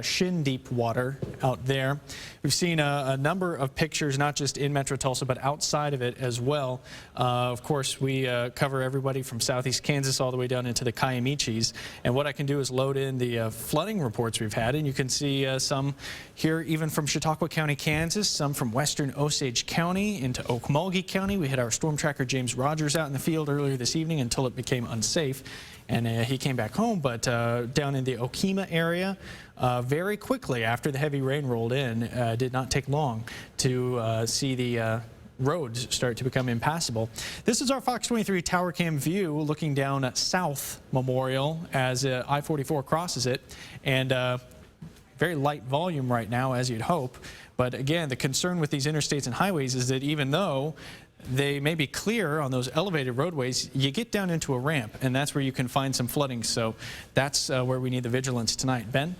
shin-deep water out there. We've seen a number of pictures, not just in Metro Tulsa, but outside of it as well. Of course, we cover everybody from southeast Kansas all the way down into the Kiamichis. And what I can do is load in the flooding reports we've had, and you can see some here even from Chautauqua County, Kansas, some from western Osage County into Okmulgee County. We had our storm tracker James Rogers out in the field earlier this evening until it became unsafe, and he came back home. But down in the Okemah area, very quickly after the heavy rain rolled in, did not take long to see the roads start to become impassable. This is our Fox23 tower cam view looking down at South Memorial as I-44 crosses it, and very light volume right now, as you'd hope. But again, the concern with these interstates and highways is that even though they may be clear on those elevated roadways, you get down into a ramp, and that's where you can find some flooding. So that's where we need the vigilance tonight. Ben?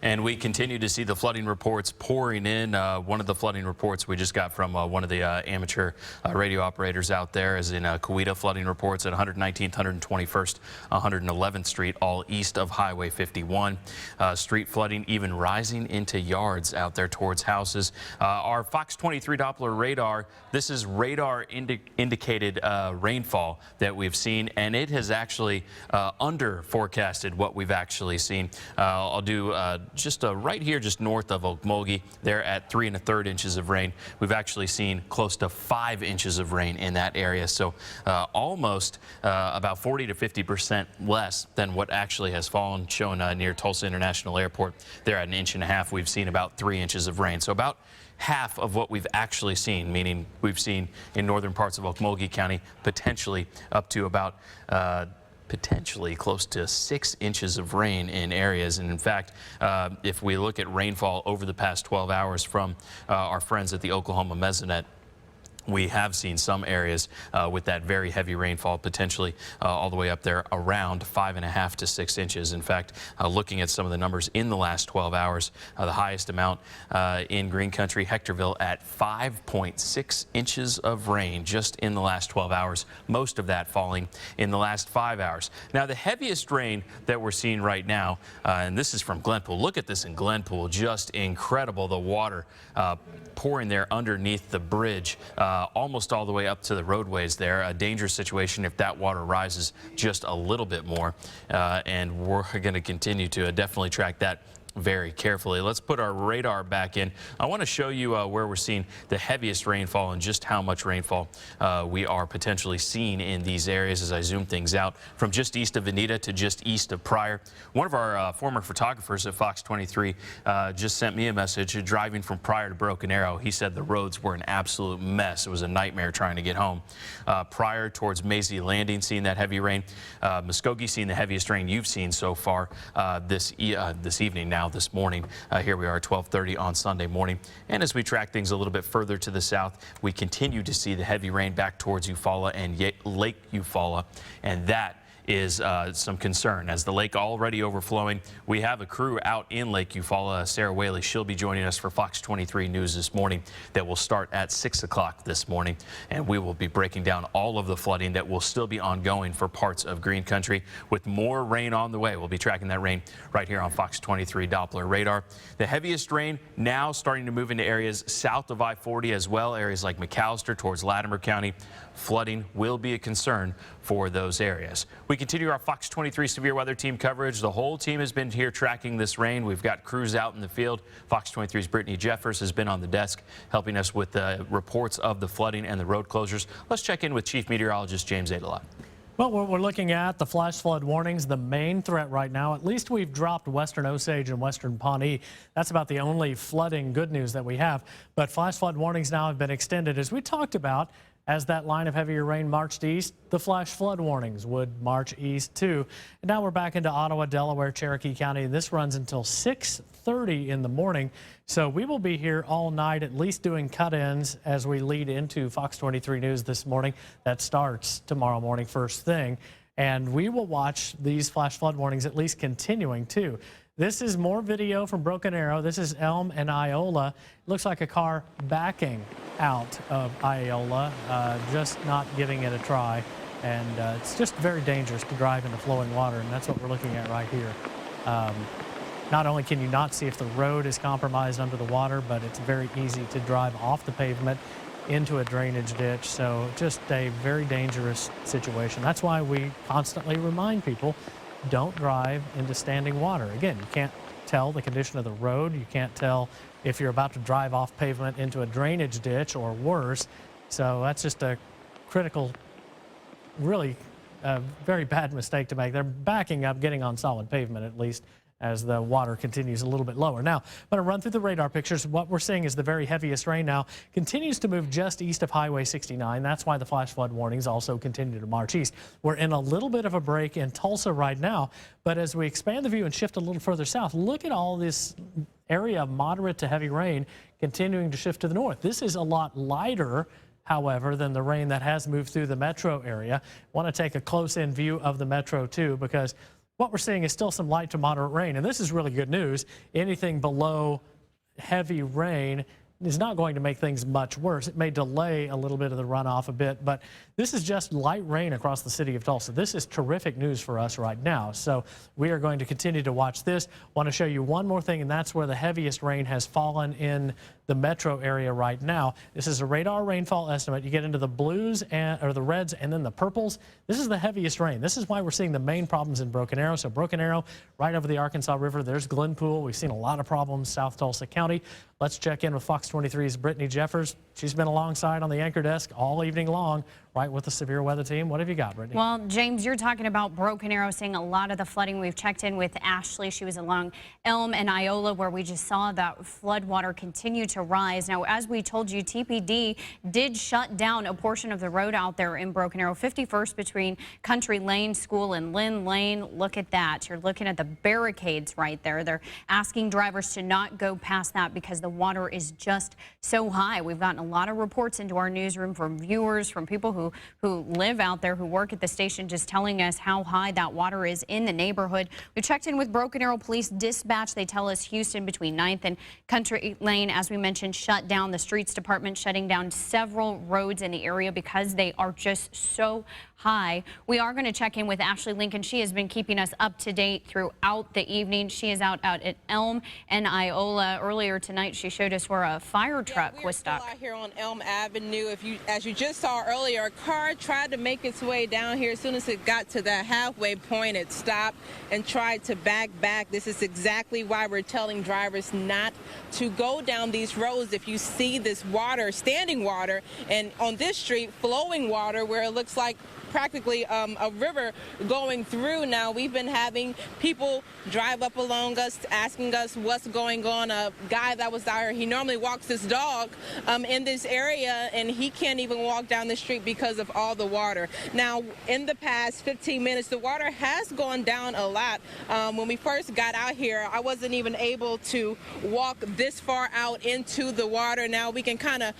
And we continue to see the flooding reports pouring in. One of the flooding reports we just got from one of the amateur radio operators out there is in Coweta. Flooding reports at 119th, 121st, 111th Street, all east of Highway 51. Street flooding even rising into yards out there towards houses. Our Fox23 Doppler radar, this is radar indicated rainfall that we've seen, and it has actually under forecasted what we've actually seen. I'll do just right here, just north of Okmulgee, they're at 3 1/3 inches of rain. We've actually seen close to 5 inches of rain in that area. So almost about 40 to 50% less than what actually has fallen, shown near Tulsa International Airport. They're at 1.5 inches. We've seen about 3 inches of rain. So about half of what we've actually seen, meaning we've seen in northern parts of Okmulgee County, potentially up to about potentially close to 6 inches of rain in areas. And in fact, if we look at rainfall over the past 12 hours from our friends at the Oklahoma Mesonet, we have seen some areas with that very heavy rainfall, potentially all the way up there around 5.5 to 6 inches. In fact, looking at some of the numbers in the last 12 hours, the highest amount in Green Country, Hectorville, at 5.6 inches of rain just in the last 12 hours, most of that falling in the last 5 hours. Now, the heaviest rain that we're seeing right now, and this is from Glenpool. Look at this in Glenpool, just incredible. The water pouring there underneath the bridge, almost all the way up to the roadways there. A dangerous situation if that water rises just a little bit more. And we're going to continue to definitely track that very carefully. Let's put our radar back in. I want to show you where we're seeing the heaviest rainfall and just how much rainfall we are potentially seeing in these areas as I zoom things out from just east of Veneta to just east of Pryor. One of our former photographers at Fox 23 just sent me a message driving from Pryor to Broken Arrow. He said the roads were an absolute mess. It was a nightmare trying to get home. Pryor towards Maisie Landing, seeing that heavy rain. Muskogee seeing the heaviest rain you've seen so far this evening. Now this morning, here we are at 12:30 on Sunday morning. And as we track things a little bit further to the south, we continue to see the heavy rain back towards Eufaula and Lake Eufaula, and that is some concern as the lake already overflowing. We have a crew out in Lake Eufaula. Sarah Whaley, she'll be joining us for Fox 23 News this morning. That will start at 6 o'clock this morning, and we will be breaking down all of the flooding that will still be ongoing for parts of Green Country with more rain on the way. We'll be tracking that rain right here on Fox 23 Doppler radar. The heaviest rain now starting to move into areas south of I-40 as well, areas like McAllister towards Latimer County. Flooding will be a concern for those areas. We continue our Fox 23 severe weather team coverage. The whole team has been here tracking this rain. We've got crews out in the field. Fox 23's Brittany Jeffers has been on the desk helping us with the reports of the flooding and the road closures. Let's check in with Chief Meteorologist James Adelot. Well, we're looking at the flash flood warnings, the main threat right now. At least we've dropped western Osage and western Pawnee. That's about the only flooding good news that we have. But flash flood warnings now have been extended. As we talked about, as that line of heavier rain marched east, the flash flood warnings would march east too. And now we're back into Ottawa, Delaware, Cherokee County. This runs until 6:30 in the morning. So we will be here all night, at least doing cut-ins as we lead into Fox 23 News this morning. That starts tomorrow morning first thing. And we will watch these flash flood warnings at least continuing too. This is more video from Broken Arrow. This is Elm and Iola. It looks like a car backing out of Iola, just not giving it a try. And it's just very dangerous to drive into flowing water, and that's what we're looking at right here. not only can you not see if the road is compromised under the water, but it's very easy to drive off the pavement into a drainage ditch. So just a very dangerous situation. That's why we constantly remind people, don't drive into standing water. Again, you can't tell the condition of the road. You can't tell if you're about to drive off pavement into a drainage ditch or worse. So that's just a critical, really very bad mistake to make. They're backing up, getting on solid pavement at least, as the water continues a little bit lower. Now, I'm going to run through the radar pictures. What we're seeing is the very heaviest rain now continues to move just east of Highway 69. That's why the flash flood warnings also continue to march east. We're in a little bit of a break in Tulsa right now, but as we expand the view and shift a little further south, look at all this area of moderate to heavy rain continuing to shift to the north. This is a lot lighter, however, than the rain that has moved through the metro area. Want to take a close-in view of the metro too, because what we're seeing is still some light to moderate rain, and this is really good news. Anything below heavy rain is not going to make things much worse. It may delay a little bit of the runoff a bit, but this is just light rain across the city of Tulsa. This is terrific news for us right now. So we are going to continue to watch this. Want to show you one more thing, and that's where the heaviest rain has fallen in the metro area right now. This is a radar rainfall estimate. You get into the blues or the reds and then the purples. This is the heaviest rain. This is why we're seeing the main problems in Broken Arrow. So Broken Arrow, right over the Arkansas River. There's Glenpool. We've seen a lot of problems South Tulsa County. Let's check in with Fox23's Brittany Jeffers. She's been alongside on the anchor desk all evening long, right with the severe weather team. What have you got, Brittany? Well, James, you're talking about Broken Arrow, seeing a lot of the flooding. We've checked in with Ashley. She was along Elm and Iola, where we just saw that flood water continue to rise. Now, as we told you, TPD did shut down a portion of the road out there in Broken Arrow, 51st between Country Lane School and Lynn Lane. Look at that. You're looking at the barricades right there. They're asking drivers to not go past that because the water is just so high. We've gotten a lot of reports into our newsroom from viewers, from people who live out there, who work at the station, just telling us how high that water is in the neighborhood. We checked in with Broken Arrow Police Dispatch. They tell us Houston between 9th and Country Lane, as we mentioned, shut down. The streets department shutting down several roads in the area because they are just so high. We are going to check in with Ashley Lincoln. She has been keeping us up to date throughout the evening. She is out at Elm and Iola. Earlier tonight, she showed us where a fire truck was stuck. Still out here on Elm Avenue. As you just saw earlier, a car tried to make its way down here. As soon as it got to the halfway point, it stopped and tried to back. This is exactly why we're telling drivers not to go down these roads. If you see this water, standing water, and on this street, flowing water, where it looks like practically a river going through. Now, we've been having people drive up along us, asking us what's going on. A guy that was out here, he normally walks his dog in this area, and he can't even walk down the street because of all the water. Now, in the past 15 minutes, the water has gone down a lot. When we first got out here, I wasn't even able to walk this far out into the water. Now we can kind of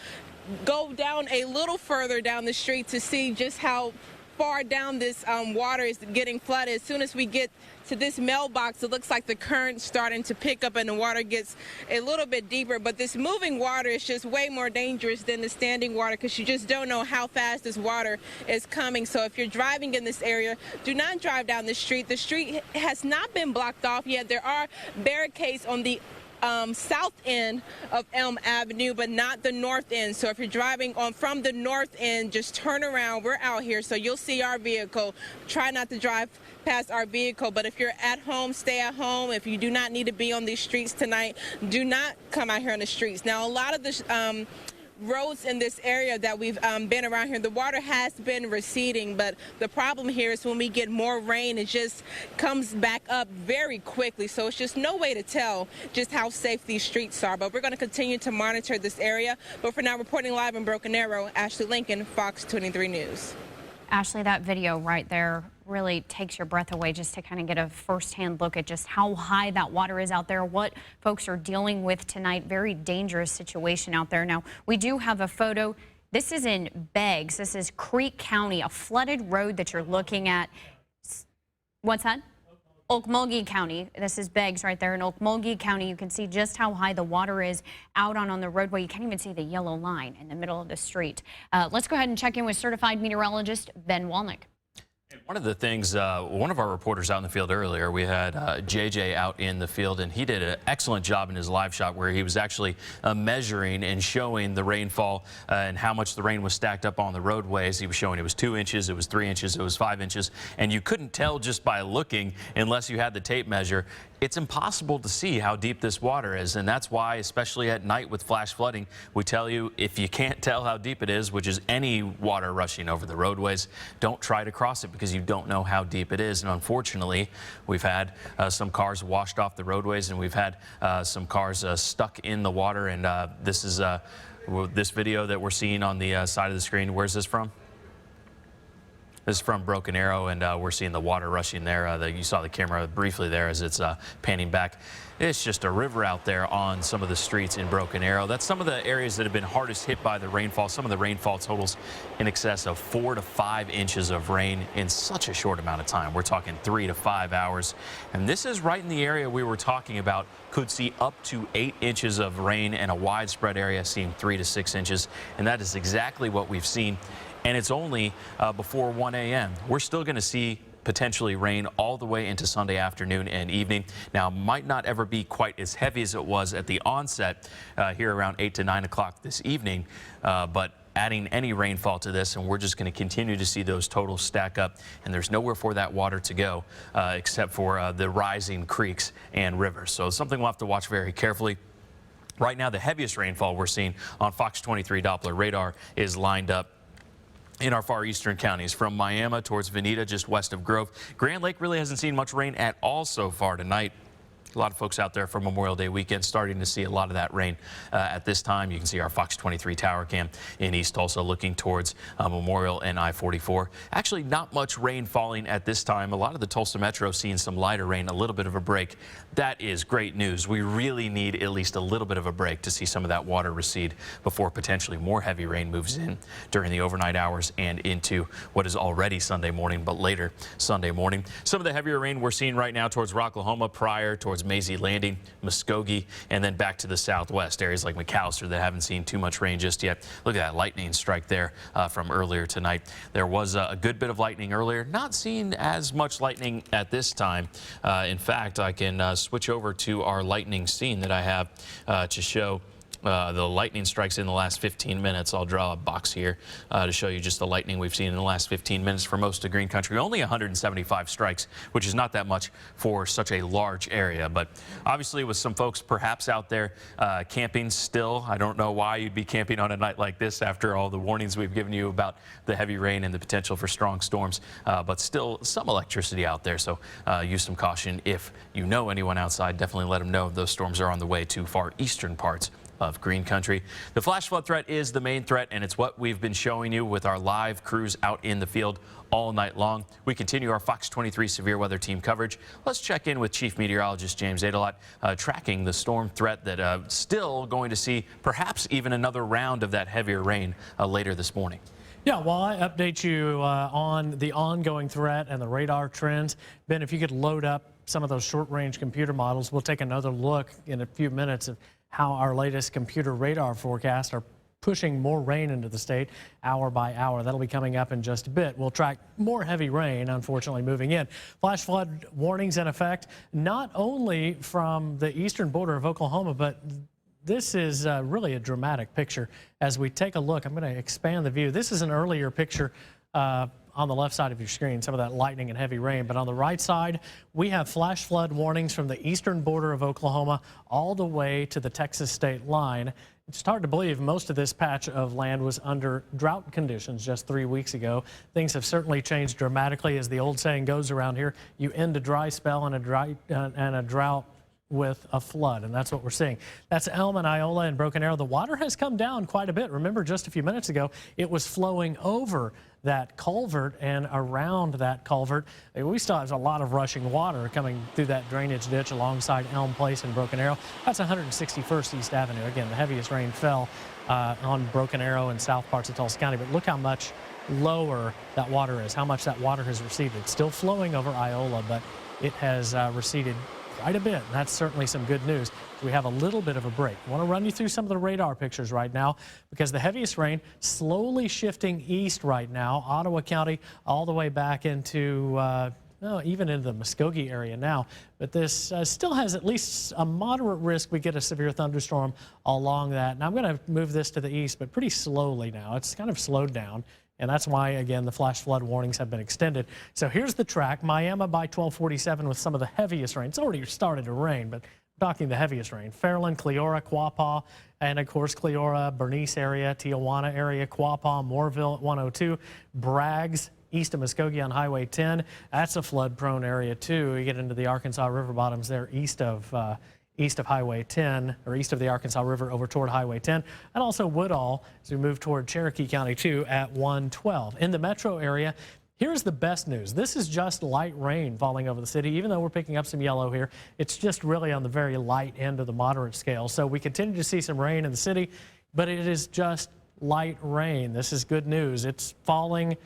go down a little further down the street to see just how far down this water is getting flooded. As soon as we get to this mailbox, it looks like the current's starting to pick up and the water gets a little bit deeper. But this moving water is just way more dangerous than the standing water, because you just don't know how fast this water is coming. So if you're driving in this area, do not drive down the street. The street has not been blocked off yet. There are barricades on the south end of Elm Avenue, but not the north end. So if you're driving on from the north end, just turn around. We're out here, so you'll see our vehicle. Try not to drive past our vehicle, but if you're at home, stay at home. If you do not need to be on these streets tonight, do not come out here on the streets. Now, a lot of the roads in this area that we've been around here, the water has been receding, but the problem here is when we get more rain, it just comes back up very quickly. So it's just no way to tell just how safe these streets are. But we're going to continue to monitor this area. But for now, reporting live in Broken Arrow, Ashley Lincoln, Fox 23 News. Ashley, that video right there really takes your breath away, just to kind of get a firsthand look at just how high that water is out there, what folks are dealing with tonight. Very dangerous situation out there. Now, we do have a photo. This is in Beggs. This is Creek County, a flooded road that you're looking at. What's that? Okmulgee County. This is Beggs right there in Okmulgee County. You can see just how high the water is out on the roadway. You can't even see the yellow line in the middle of the street. Let's go ahead and check in with certified meteorologist Ben Walnick. One of the things, one of our reporters out in the field earlier, we had JJ out in the field, and he did an excellent job in his live shot where he was actually measuring and showing the rainfall and how much the rain was stacked up on the roadways. He was showing it was 2 inches, it was 3 inches, it was 5 inches, and you couldn't tell just by looking unless you had the tape measure. It's impossible to see how deep this water is, and that's why, especially at night with flash flooding, we tell you if you can't tell how deep it is, which is any water rushing over the roadways, don't try to cross it because you don't know how deep it is. And unfortunately, we've had some cars washed off the roadways, and we've had some cars stuck in the water. And this is this video that we're seeing on the side of the screen. Where's this from? This is from Broken Arrow, and we're seeing the water rushing there. You saw the camera briefly there as it's panning back. It's just a river out there on some of the streets in Broken Arrow. That's some of the areas that have been hardest hit by the rainfall. Some of the rainfall totals in excess of 4 to 5 inches of rain in such a short amount of time. We're talking 3 to 5 hours. And this is right in the area we were talking about. Could see up to 8 inches of rain, and a widespread area seeing 3 to 6 inches. And that is exactly what we've seen. And it's only before 1 a.m. We're still going to see potentially rain all the way into Sunday afternoon and evening. Now, might not ever be quite as heavy as it was at the onset here around 8 to 9 o'clock this evening, but adding any rainfall to this, and we're just going to continue to see those totals stack up, and there's nowhere for that water to go except for the rising creeks and rivers. So something we'll have to watch very carefully. Right now, the heaviest rainfall we're seeing on Fox 23 Doppler radar is lined up in our far eastern counties, from Miami towards Veneta, just west of Grove. Grand Lake really hasn't seen much rain at all so far tonight. A lot of folks out there for Memorial Day weekend starting to see a lot of that rain at this time. You can see our Fox 23 tower cam in East Tulsa looking towards Memorial and I-44. Actually, not much rain falling at this time. A lot of the Tulsa Metro seeing some lighter rain, a little bit of a break. That is great news. We really need at least a little bit of a break to see some of that water recede before potentially more heavy rain moves in during the overnight hours and into what is already Sunday morning, but later Sunday morning. Some of the heavier rain we're seeing right now towards Rocklahoma, Pryor, towards Maisie Landing, Muskogee, and then back to the southwest, areas like McAllister that haven't seen too much rain just yet. Look at that lightning strike there from earlier tonight. There was a good bit of lightning earlier, not seeing as much lightning at this time. In fact, I can switch over to our lightning scene that I have to show the lightning strikes in the last 15 minutes. I'll draw a box here to show you just the lightning we've seen in the last 15 minutes for most of Green Country. Only 175 strikes, which is not that much for such a large area. But obviously with some folks perhaps out there camping still, I don't know why you'd be camping on a night like this after all the warnings we've given you about the heavy rain and the potential for strong storms, but still some electricity out there. So use some caution. If you know anyone outside, definitely let them know those storms are on the way to far eastern parts of Green Country. The flash flood threat is the main threat, and it's what we've been showing you with our live crews out in the field all night long. We continue our Fox 23 severe weather team coverage. Let's check in with Chief Meteorologist James Adelot, tracking the storm threat that still going to see perhaps even another round of that heavier rain later this morning. Yeah, while I update you on the ongoing threat and the radar trends, Ben, if you could load up some of those short-range computer models, we'll take another look in a few minutes of how our latest computer radar forecasts are pushing more rain into the state hour by hour. That'll be coming up in just a bit. We'll track more heavy rain, unfortunately, moving in. Flash flood warnings in effect, not only from the eastern border of Oklahoma, but this is really a dramatic picture. As we take a look, I'm going to expand the view. This is an earlier picture on the left side of your screen, some of that lightning and heavy rain. But on the right side, we have flash flood warnings from the eastern border of Oklahoma all the way to the Texas state line. It's hard to believe most of this patch of land was under drought conditions just 3 weeks ago. Things have certainly changed dramatically. As the old saying goes around here, you end a dry spell and a drought with a flood, and that's what we're seeing. That's Elm and Iola and Broken Arrow. The water has come down quite a bit. Remember, just a few minutes ago, it was flowing over that culvert and around that culvert. We still have a lot of rushing water coming through that drainage ditch alongside Elm Place and Broken Arrow. That's 161st East Avenue. Again, the heaviest rain fell on Broken Arrow and south parts of Tulsa County, but look how much lower that water is, how much that water has receded. It's still flowing over Iola, but it has receded quite a bit. And that's certainly some good news. We have a little bit of a break. I want to run you through some of the radar pictures right now because the heaviest rain slowly shifting east right now, Ottawa County all the way back into even into the Muskogee area now. But this still has at least a moderate risk we get a severe thunderstorm along that. Now I'm going to move this to the east, but pretty slowly now. It's kind of slowed down. And that's why, again, the flash flood warnings have been extended. So here's the track. Miami by 1247 with some of the heaviest rain. It's already started to rain, but I'm talking the heaviest rain. Fairland, Cleora, Quapaw, and of course Cleora, Bernice area, Tijuana area, Quapaw, Moorville at 102, Braggs, east of Muskogee on Highway 10. That's a flood-prone area too. You get into the Arkansas River bottoms there east of Highway 10, or east of the Arkansas River over toward Highway 10, and also Woodall as we move toward Cherokee County too at 112. In the metro area, here's the best news. This is just light rain falling over the city. Even though we're picking up some yellow here, it's just really on the very light end of the moderate scale. So we continue to see some rain in the city, but it is just light rain. This is good news. It's falling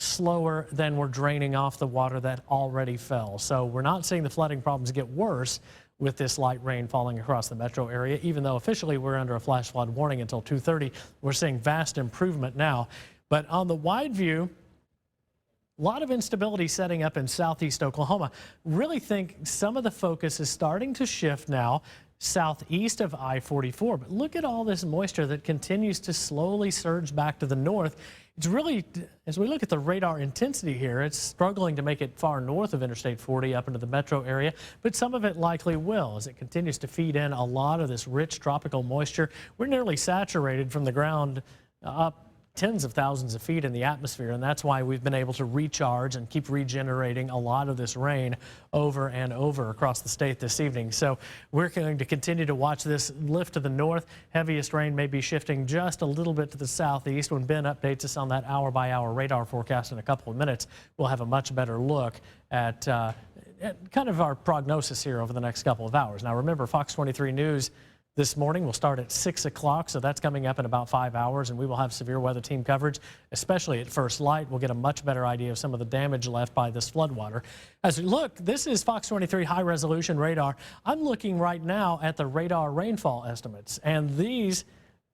slower than we're draining off the water that already fell. So we're not seeing the flooding problems get worse with this light rain falling across the metro area. Even though officially we're under a flash flood warning until 2:30, we're seeing vast improvement now. But on the wide view, a lot of instability setting up in southeast Oklahoma. Really think some of the focus is starting to shift now southeast of I-44. But look at all this moisture that continues to slowly surge back to the north. It's really, as we look at the radar intensity here, it's struggling to make it far north of Interstate 40 up into the metro area, but some of it likely will as it continues to feed in a lot of this rich tropical moisture. We're nearly saturated from the ground up tens of thousands of feet in the atmosphere, and that's why we've been able to recharge and keep regenerating a lot of this rain over and over across the state this evening. So we're going to continue to watch this lift to the north. Heaviest rain may be shifting just a little bit to the southeast. When Ben updates us on that hour-by-hour radar forecast in a couple of minutes, we'll have a much better look at kind of our prognosis here over the next couple of hours. Now remember, Fox 23 News this morning will start at 6 o'clock, so that's coming up in about 5 hours, and we will have severe weather team coverage, especially at first light. We'll get a much better idea of some of the damage left by this floodwater. As we look, this is Fox 23 high-resolution radar. I'm looking right now at the radar rainfall estimates, and these,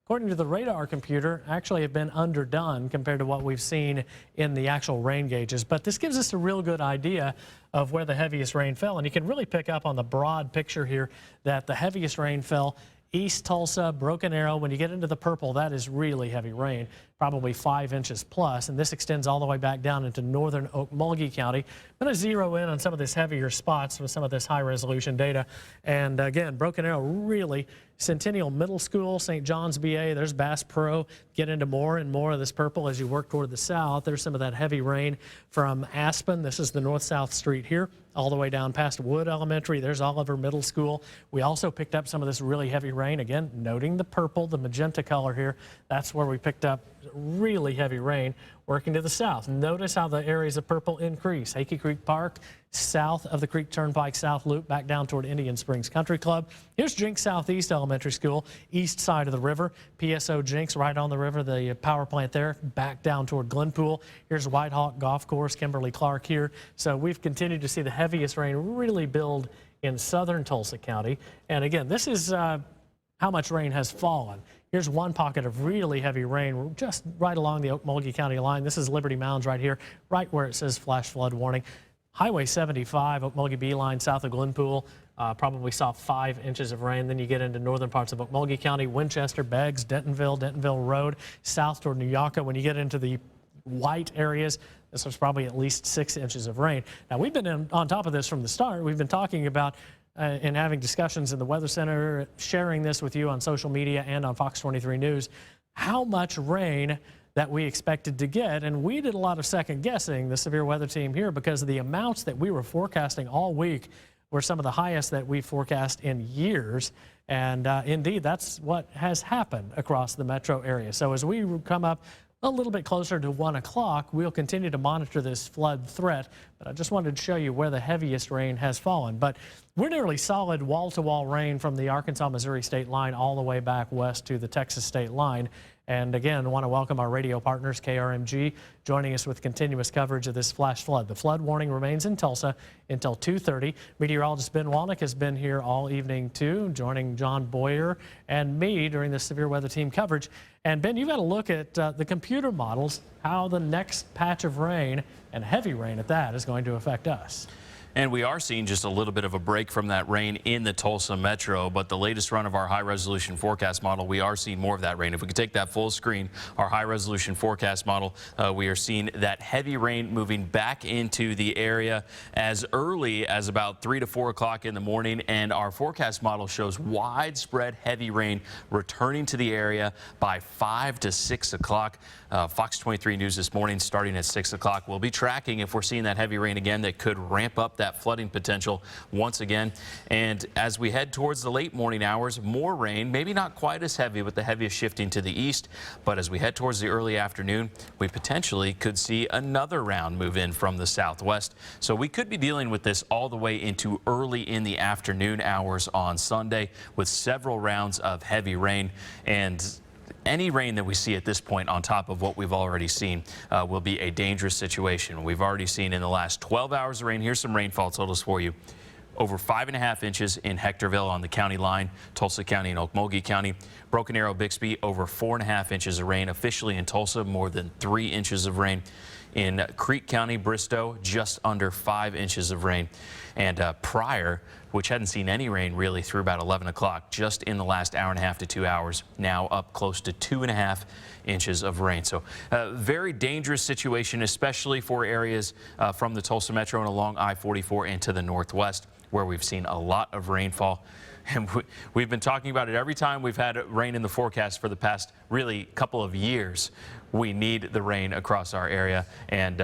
according to the radar computer, actually have been underdone compared to what we've seen in the actual rain gauges. But this gives us a real good idea of where the heaviest rain fell, and you can really pick up on the broad picture here that the heaviest rain fell East Tulsa, Broken Arrow. When you get into the purple, that is really heavy rain, probably 5 inches plus, and this extends all the way back down into northern Okmulgee County. I'm going to zero in on some of this heavier spots with some of this high-resolution data. And again, Broken Arrow really, Centennial Middle School, St. John's BA, there's Bass Pro. Get into more and more of this purple as you work toward the south. There's some of that heavy rain from Aspen. This is the north-south street here, all the way down past Wood Elementary. There's Oliver Middle School. We also picked up some of this really heavy rain. Again, noting the purple, the magenta color here. That's where we picked up really heavy rain working to the south. Notice how the areas of purple increase. Hakey Creek Park, south of the Creek Turnpike South Loop, back down toward Indian Springs Country Club. Here's Jinx Southeast Elementary School, east side of the river. PSO Jinx right on the river, the power plant there, back down toward Glenpool. Here's White Hawk Golf Course, Kimberly Clark here. So we've continued to see the heaviest rain really build in southern Tulsa County. And again, this is how much rain has fallen. Here's one pocket of really heavy rain just right along the Okmulgee County line. This is Liberty Mounds right here, right where it says flash flood warning. Highway 75, Okmulgee B line south of Glenpool, probably saw 5 inches of rain. Then you get into northern parts of Okmulgee County, Winchester, Beggs, Dentonville Road, south toward New Yucca. When you get into the white areas, this was probably at least 6 inches of rain. Now, we've been on top of this from the start. We've been talking about and having discussions in the Weather Center, sharing this with you on social media and on Fox 23 News, how much rain that we expected to get. And we did a lot of second guessing, the severe weather team here, because of the amounts that we were forecasting all week were some of the highest that we forecast in years. And indeed, that's what has happened across the metro area. So as we come up a little bit closer to 1 o'clock, we'll continue to monitor this flood threat. But I just wanted to show you where the heaviest rain has fallen. But we're nearly solid wall-to-wall rain from the Arkansas-Missouri state line all the way back west to the Texas state line. And again, I want to welcome our radio partners, KRMG, joining us with continuous coverage of this flash flood. The flood warning remains in Tulsa until 2:30. Meteorologist Ben Walnick has been here all evening too, joining John Boyer and me during the severe weather team coverage. And Ben, you've got to look at the computer models, how the next patch of rain, and heavy rain at that, is going to affect us. And we are seeing just a little bit of a break from that rain in the Tulsa metro, but the latest run of our high-resolution forecast model, we are seeing more of that rain. If we could take that full screen, our high-resolution forecast model, we are seeing that heavy rain moving back into the area as early as about 3 to 4 o'clock in the morning, and our forecast model shows widespread heavy rain returning to the area by 5 to 6 o'clock. Fox 23 News this morning starting at 6 o'clock. We'll be tracking if we're seeing that heavy rain again that could ramp up that flooding potential once again. And as we head towards the late morning hours, more rain, maybe not quite as heavy with the heaviest shifting to the east, but as we head towards the early afternoon, we potentially could see another round move in from the southwest. So we could be dealing with this all the way into early in the afternoon hours on Sunday with several rounds of heavy rain. And any rain that we see at this point on top of what we've already seen will be a dangerous situation. We've already seen in the last 12 hours of rain. Here's some rainfall totals for you. Over 5.5 inches in Hectorville on the county line, Tulsa County and Okmulgee County. Broken Arrow, Bixby, over 4.5 inches of rain. Officially in Tulsa, more than 3 inches of rain. In Creek County, Bristow, just under 5 inches of rain. And Pryor, which hadn't seen any rain really through about 11 o'clock, just in the last hour and a half to 2 hours, now up close to 2.5 inches of rain. So very dangerous situation, especially for areas from the Tulsa Metro and along I-44 and to the northwest, where we've seen a lot of rainfall. And we've been talking about it every time we've had rain in the forecast for the past really couple of years. We need the rain across our area, and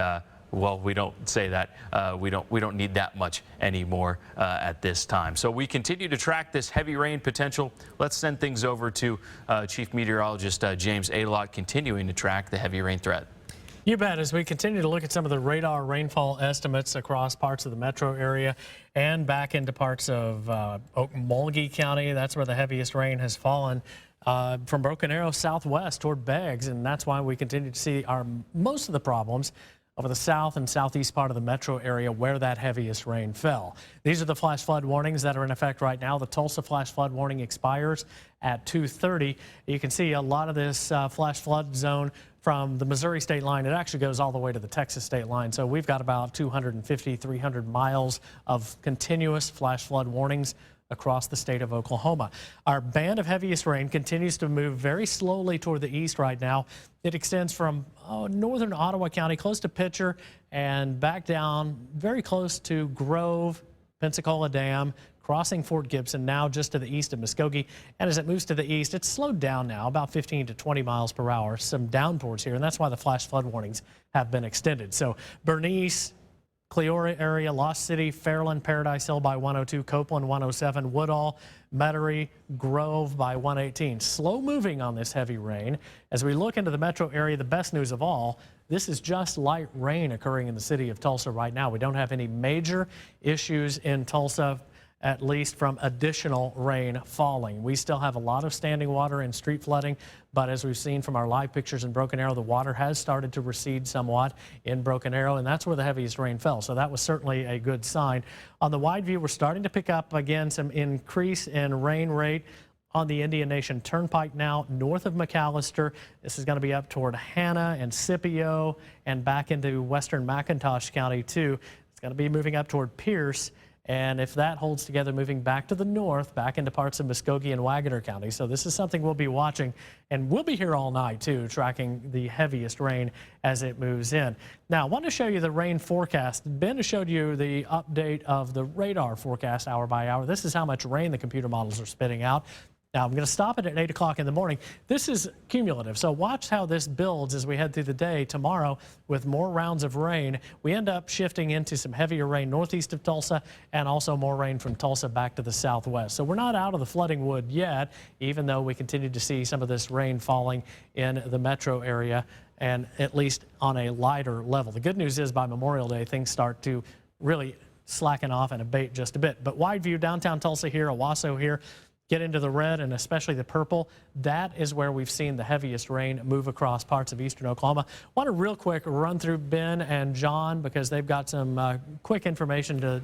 well, we don't say that. We don't need that much anymore at this time. So we continue to track this heavy rain potential. Let's send things over to Chief Meteorologist James Adelot, continuing to track the heavy rain threat. You bet. As we continue to look at some of the radar rainfall estimates across parts of the metro area and back into parts of Okmulgee County, that's where the heaviest rain has fallen. From Broken Arrow southwest toward Beggs, and that's why we continue to see most of the problems over the south and southeast part of the metro area where that heaviest rain fell. These are the flash flood warnings that are in effect right now. The Tulsa flash flood warning expires at 2:30. You can see a lot of this flash flood zone from the Missouri state line. It actually goes all the way to the Texas state line. So we've got about 250, 300 miles of continuous flash flood warnings across the state of Oklahoma. Our band of heaviest rain continues to move very slowly toward the east right now. It extends from northern Ottawa County, close to Pitcher, and back down very close to Grove, Pensacola Dam, crossing Fort Gibson, now just to the east of Muskogee. And as it moves to the east, it's slowed down now, about 15 to 20 miles per hour. Some downpours here, and that's why the flash flood warnings have been extended. So Bernice, Cleora area, Lost City, Fairland, Paradise Hill by 102, Copeland 107, Woodall, Metairie, Grove by 118. Slow moving on this heavy rain. As we look into the metro area, the best news of all, this is just light rain occurring in the city of Tulsa right now. We don't have any major issues in Tulsa, at least from additional rain falling. We still have a lot of standing water and street flooding, but as we've seen from our live pictures in Broken Arrow, the water has started to recede somewhat in Broken Arrow, and that's where the heaviest rain fell. So that was certainly a good sign. On the wide view, we're starting to pick up again some increase in rain rate on the Indian Nation Turnpike now north of McAllister. This is going to be up toward Hanna and Scipio and back into western McIntosh County too. It's going to be moving up toward Pierce. And if that holds together, moving back to the north, back into parts of Muskogee and Wagoner County. So this is something we'll be watching, and we'll be here all night, too, tracking the heaviest rain as it moves in. Now, I want to show you the rain forecast. Ben has showed you the update of the radar forecast hour by hour. This is how much rain the computer models are spitting out. Now, I'm going to stop it at 8 o'clock in the morning. This is cumulative, so watch how this builds as we head through the day tomorrow with more rounds of rain. We end up shifting into some heavier rain northeast of Tulsa and also more rain from Tulsa back to the southwest. So we're not out of the flooding wood yet, even though we continue to see some of this rain falling in the metro area, and at least on a lighter level. The good news is by Memorial Day, things start to really slacken off and abate just a bit. But wide view, downtown Tulsa here, Owasso here, get into the red and especially the purple, that is where we've seen the heaviest rain move across parts of eastern Oklahoma. I want to real quick run through Ben and John because they've got some quick information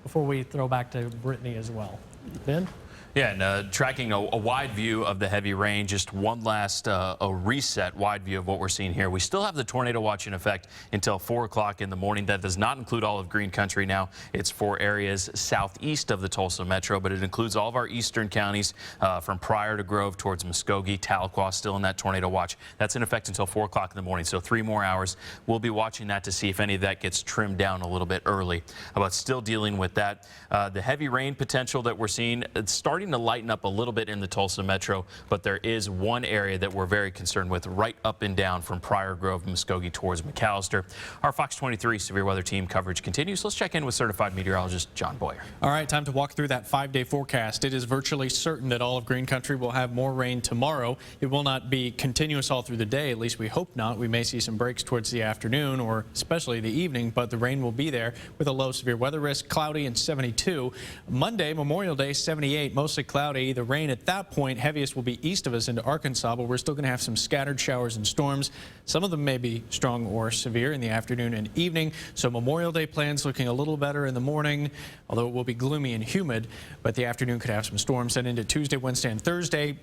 before we throw back to Brittany as well. Ben? Yeah, and tracking a wide view of the heavy rain, just one last a reset wide view of what we're seeing here. We still have the tornado watch in effect until 4 o'clock in the morning. That does not include all of Green Country now. It's for areas southeast of the Tulsa metro, but it includes all of our eastern counties from Pryor to Grove towards Muskogee, Tahlequah, still in that tornado watch. That's in effect until 4 o'clock in the morning, so 3 more hours. We'll be watching that to see if any of that gets trimmed down a little bit early. But still dealing with that. The heavy rain potential that we're seeing, it's starting to lighten up a little bit in the Tulsa metro, but there is one area that we're very concerned with right up and down from Pryor, Grove, Muskogee towards McAllister. Our Fox 23 severe weather team coverage continues. Let's check in with certified meteorologist John Boyer. All right, time to walk through that 5-day forecast. It is virtually certain that all of Green Country will have more rain tomorrow. It will not be continuous all through the day, at least we hope not. We may see some breaks towards the afternoon or especially the evening, but the rain will be there with a low severe weather risk, cloudy and 72. Monday, Memorial Day, 78, mostly cloudy. The rain at that point, heaviest will be east of us into Arkansas, but we're still going to have some scattered showers and storms. Some of them may be strong or severe in the afternoon and evening. So Memorial Day plans looking a little better in the morning, although it will be gloomy and humid, but the afternoon could have some storms. And into Tuesday, Wednesday, and Thursday,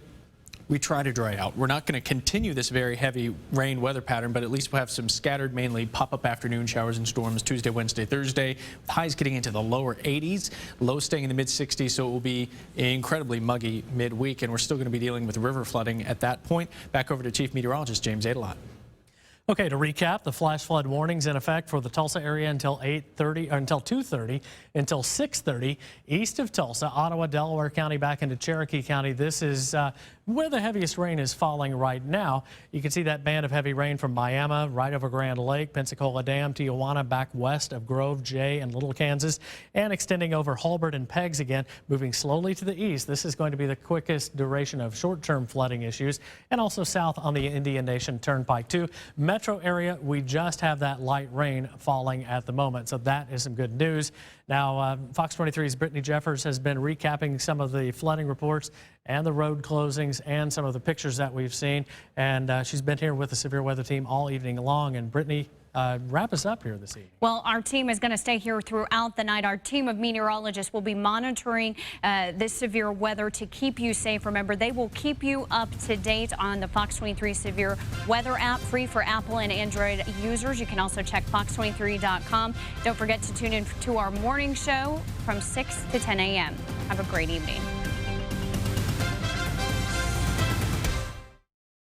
we try to dry out. We're not going to continue this very heavy rain weather pattern, but at least we'll have some scattered, mainly pop-up afternoon showers and storms Tuesday, Wednesday, Thursday. With highs getting into the lower 80s, lows staying in the mid-60s, so it will be incredibly muggy midweek, and we're still going to be dealing with river flooding at that point. Back over to Chief Meteorologist James Adelot. Okay, to recap, the flash flood warnings in effect for the Tulsa area until 8:30 or until 2:30, until 6:30 east of Tulsa, Ottawa, Delaware County, back into Cherokee County. This is where the heaviest rain is falling right now. You can see that band of heavy rain from Miami, right over Grand Lake, Pensacola Dam, Tijuana, back west of Grove, Jay, and Little Kansas, and extending over Hulbert and Peggs again, moving slowly to the east. This is going to be the quickest duration of short-term flooding issues, and also south on the Indian Nation Turnpike too. Metro area, we just have that light rain falling at the moment, so that is some good news. Now, Fox 23's Brittany Jeffers has been recapping some of the flooding reports and the road closings and some of the pictures that we've seen, and she's been here with the severe weather team all evening long. And Brittany, wrap us up here this evening. Well, our team is going to stay here throughout the night. Our team of meteorologists will be monitoring this severe weather to keep you safe. Remember, they will keep you up to date on the Fox 23 severe weather app, free for Apple and Android users. You can also check fox23.com. Don't forget to tune in to our morning show from 6 to 10 a.m. Have a great evening.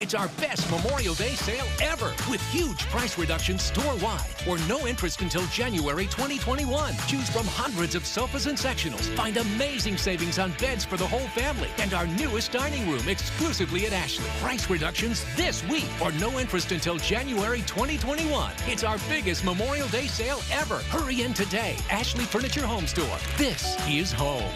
It's our best Memorial Day sale ever with huge price reductions store-wide or no interest until January 2021. Choose from hundreds of sofas and sectionals. Find amazing savings on beds for the whole family and our newest dining room exclusively at Ashley. Price reductions this week or no interest until January 2021. It's our biggest Memorial Day sale ever. Hurry in today. Ashley Furniture Home Store. This is home.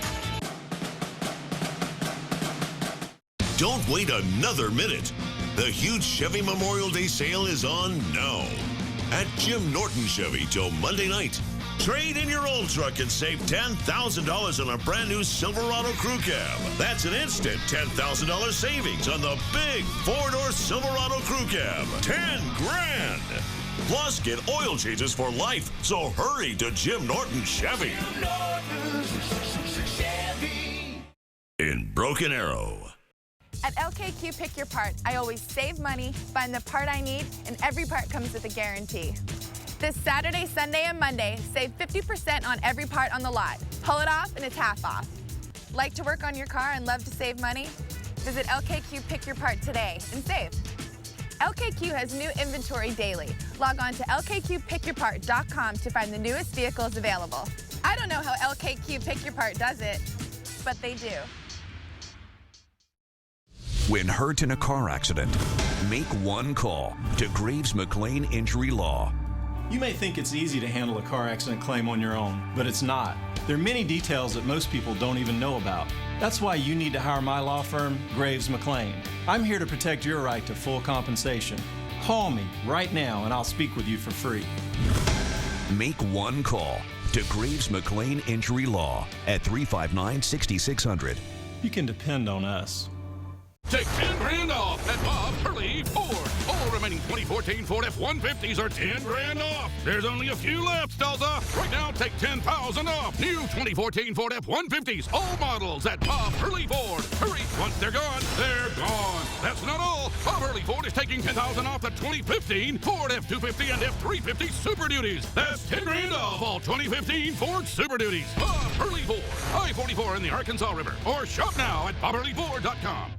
Don't wait another minute. The huge Chevy Memorial Day sale is on now at Jim Norton Chevy till Monday night. Trade in your old truck and save $10,000 on a brand new Silverado Crew Cab. That's an instant $10,000 savings on the big 4-door Silverado Crew Cab. 10 grand. Plus, get oil changes for life. So hurry to Jim Norton Chevy. Jim Norton Chevy. In Broken Arrow. At LKQ Pick Your Part, I always save money, find the part I need, and every part comes with a guarantee. This Saturday, Sunday, and Monday, save 50% on every part on the lot. Pull it off and it's half off. Like to work on your car and love to save money? Visit LKQ Pick Your Part today and save. LKQ has new inventory daily. Log on to lkqpickyourpart.com to find the newest vehicles available. I don't know how LKQ Pick Your Part does it, but they do. When hurt in a car accident, make one call to Graves McLean Injury Law. You may think it's easy to handle a car accident claim on your own, but it's not. There are many details that most people don't even know about. That's why you need to hire my law firm, Graves McLean. I'm here to protect your right to full compensation. Call me right now and I'll speak with you for free. Make one call to Graves McLean Injury Law at 359-6600. you can depend on us. Take 10 grand off at Bob Hurley Ford. All remaining 2014 Ford F-150s are 10 grand off. There's only a few left, Tulsa. Right now, take 10,000 off. New 2014 Ford F-150s, all models at Bob Hurley Ford. Hurry, once they're gone, they're gone. That's not all. Bob Hurley Ford is taking 10,000 off the 2015 Ford F-250 and F-350 Super Duties. That's 10 grand off all 2015 Ford Super Duties. Bob Hurley Ford, I-44 in the Arkansas River. Or shop now at bobhurleyford.com.